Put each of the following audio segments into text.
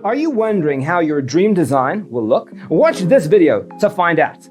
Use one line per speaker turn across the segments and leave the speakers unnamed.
Are you wondering how your dream design will look? Watch this video to find out.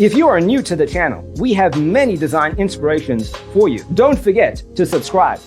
If you are new to the channel, we have many design inspirations for you. Don't forget to subscribe.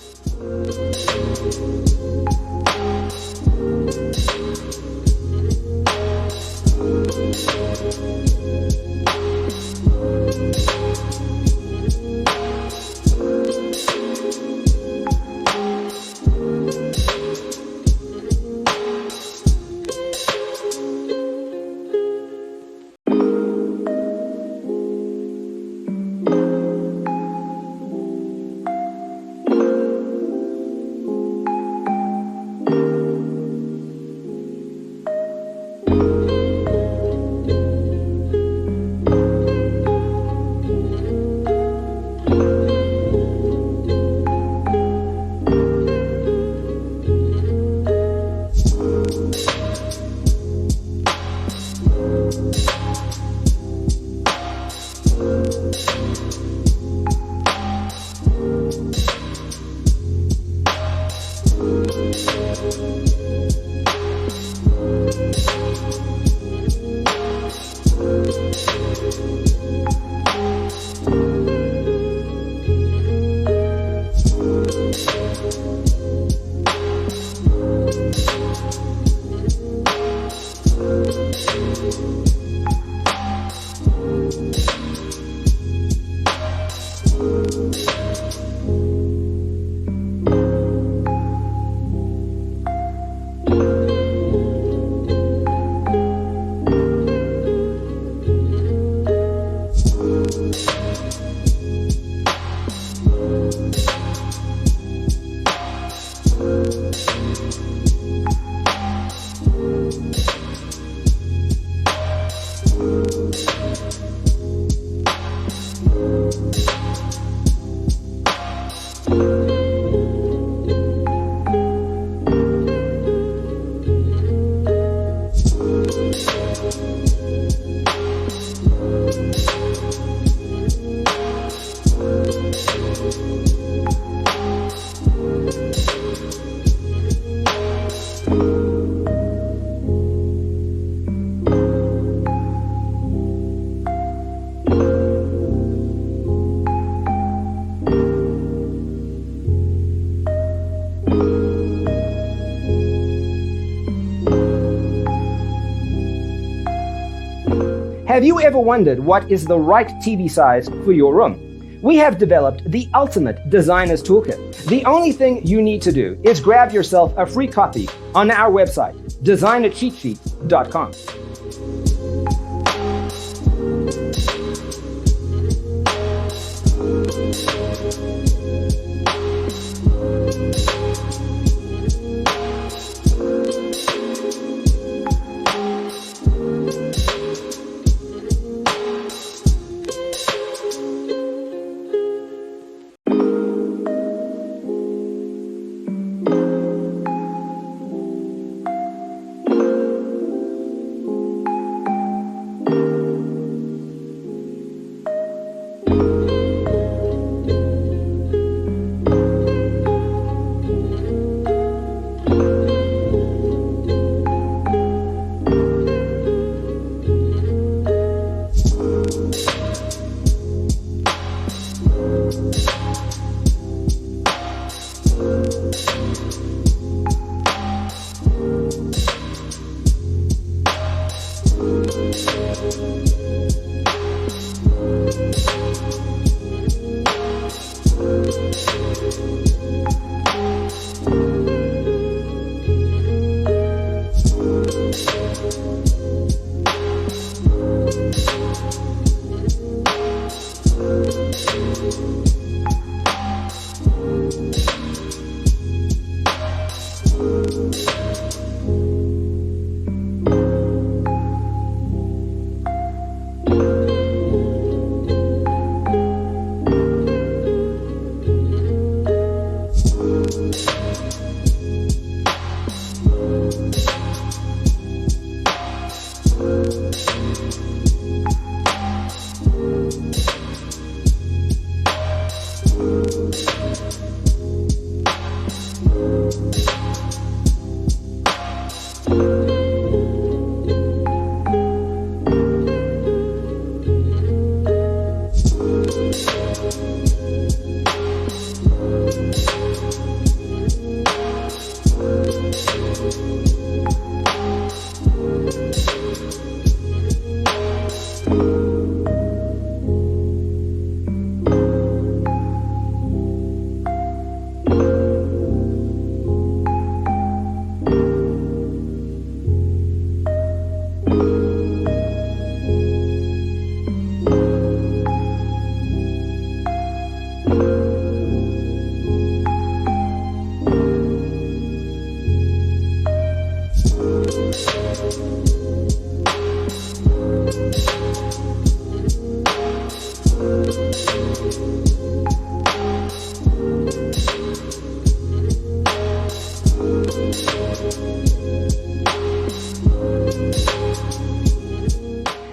Have you ever wondered what is the right TV size for your room? We have developed the ultimate designer's toolkit. The only thing you need to do is grab yourself a free copy on our website, designercheatsheet.com.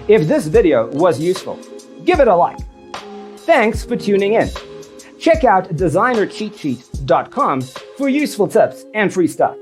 If this video was useful, give it a like. Thanks for tuning in. Check out designercheatsheet.com for useful tips and free stuff.